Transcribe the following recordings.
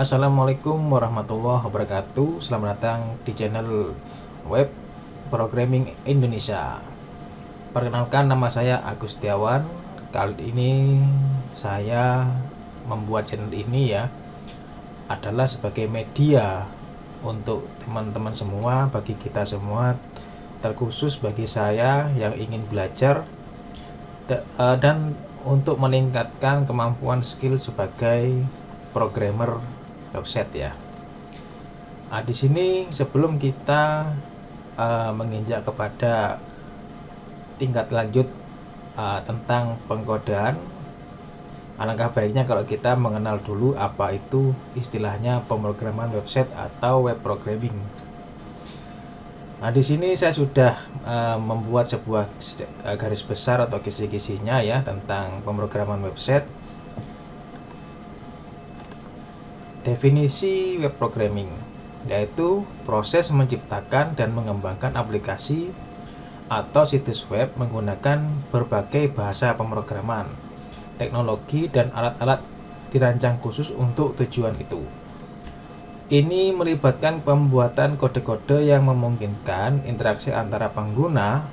Assalamualaikum warahmatullahi wabarakatuh. Selamat datang di channel Web Programming Indonesia. Perkenalkan, nama saya Agus Setiawan. Kali ini saya membuat channel ini adalah sebagai media untuk teman-teman semua, bagi kita semua, terkhusus bagi saya yang ingin belajar dan untuk meningkatkan kemampuan skill sebagai programmer website ya. Di sini sebelum kita menginjak kepada tingkat lanjut tentang pengkodaan, alangkah baiknya kalau kita mengenal dulu apa itu istilahnya pemrograman website atau web programming. Di sini saya sudah membuat sebuah garis besar atau kisi-kisinya ya tentang pemrograman website. Definisi web programming yaitu proses menciptakan dan mengembangkan aplikasi atau situs web menggunakan berbagai bahasa pemrograman, teknologi, dan alat-alat dirancang khusus untuk tujuan itu. Ini melibatkan pembuatan kode-kode yang memungkinkan interaksi antara pengguna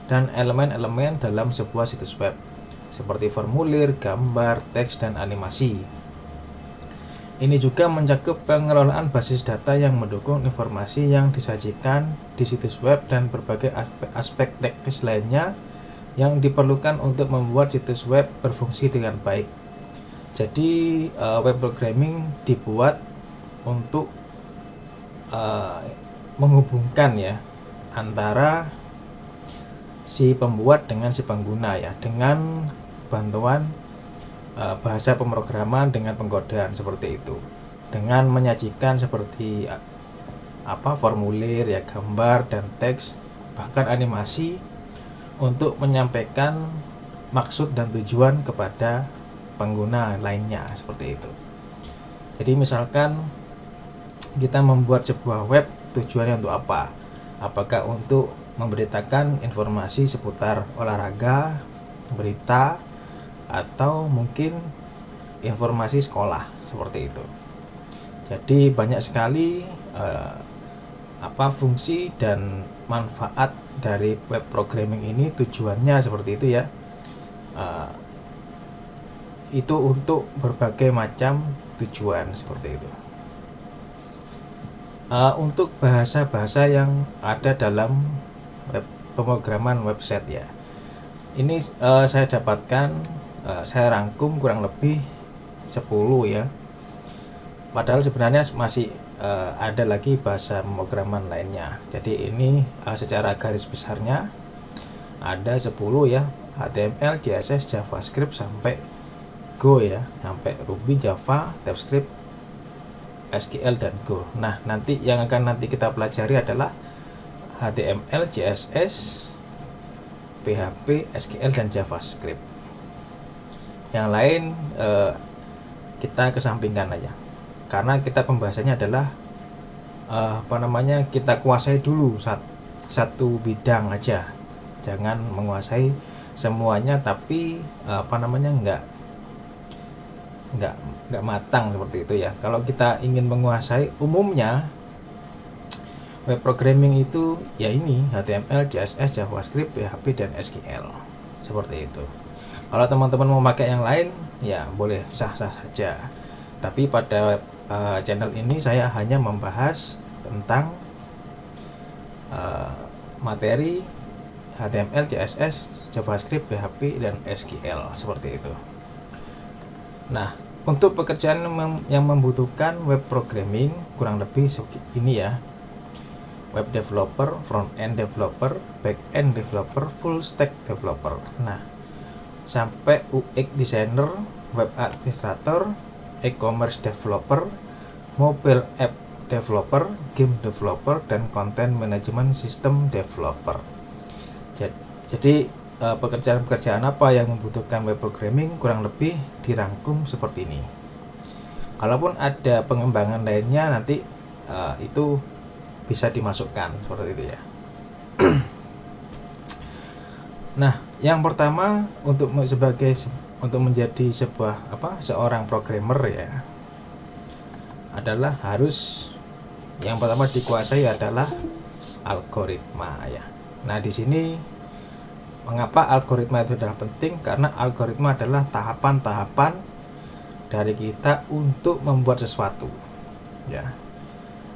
dan elemen-elemen dalam sebuah situs web, seperti formulir, gambar, teks, dan animasi. Ini juga mencakup pengelolaan basis data yang mendukung informasi yang disajikan di situs web dan berbagai aspek teknis lainnya yang diperlukan untuk membuat situs web berfungsi dengan baik. Jadi web programming dibuat untuk menghubungkan antara si pembuat dengan si pengguna dengan bantuan bahasa pemrograman dengan pengkodaan seperti itu, dengan menyajikan seperti formulir gambar dan teks, bahkan animasi untuk menyampaikan maksud dan tujuan kepada pengguna lainnya seperti itu. Jadi misalkan kita membuat sebuah web, tujuannya untuk apa? Apakah untuk memberitakan informasi seputar olahraga, berita, atau mungkin informasi sekolah seperti itu. Jadi banyak sekali fungsi dan manfaat dari web programming ini, tujuannya seperti itu ya. Itu untuk berbagai macam tujuan seperti itu. Untuk bahasa-bahasa yang ada dalam pemrograman website ini saya dapatkan, saya rangkum kurang lebih 10 padahal sebenarnya masih ada lagi bahasa pemrograman lainnya. Jadi ini secara garis besarnya ada 10 HTML, CSS, JavaScript sampai Go sampai Ruby, Java, TypeScript, SQL, dan Go. Nah, nanti yang akan kita pelajari adalah HTML, CSS, PHP, SQL, dan JavaScript. Yang lain kita kesampingkan aja, karena kita pembahasannya adalah kita kuasai dulu satu bidang aja, jangan menguasai semuanya, tapi nggak matang seperti itu ya. Kalau kita ingin menguasai umumnya web programming itu ini HTML, CSS, JavaScript, PHP, dan SQL seperti itu. Kalau teman-teman mau pakai yang lain boleh, sah-sah saja. Tapi pada channel ini saya hanya membahas tentang materi HTML, CSS, JavaScript, PHP, dan SQL seperti itu. Nah, untuk pekerjaan yang membutuhkan web programming kurang lebih ini web developer, front end developer, back end developer, full stack developer. Nah, sampai UX designer, web administrator, e-commerce developer, mobile app developer, game developer, dan content management system developer. Jadi pekerjaan-pekerjaan apa yang membutuhkan web programming kurang lebih dirangkum seperti ini. Kalaupun ada pengembangan lainnya nanti itu bisa dimasukkan seperti itu ya. Nah, yang pertama untuk menjadi seorang programmer adalah harus yang pertama dikuasai adalah algoritma ya. Nah, di sini mengapa algoritma itu adalah penting? Karena algoritma adalah tahapan-tahapan dari kita untuk membuat sesuatu ya.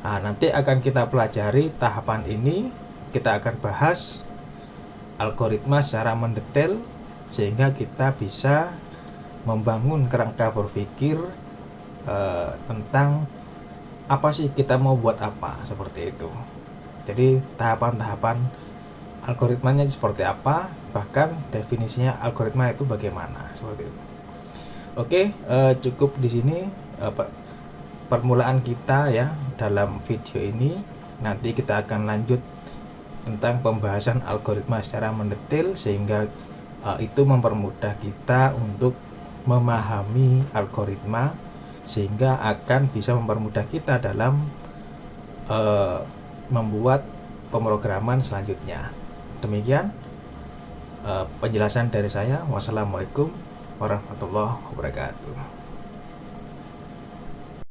Nah, nanti akan kita pelajari tahapan ini, kita akan bahas algoritma secara mendetail sehingga kita bisa membangun kerangka berpikir tentang apa sih kita mau buat apa, seperti itu. Jadi tahapan-tahapan algoritmanya seperti apa, bahkan definisinya algoritma itu bagaimana, seperti itu. Oke, cukup di sini permulaan kita ya dalam video ini. Nanti kita akan lanjut tentang pembahasan algoritma secara mendetail sehingga itu mempermudah kita untuk memahami algoritma, sehingga akan bisa mempermudah kita dalam membuat pemrograman selanjutnya. Demikian penjelasan dari saya. Wassalamualaikum warahmatullahi wabarakatuh.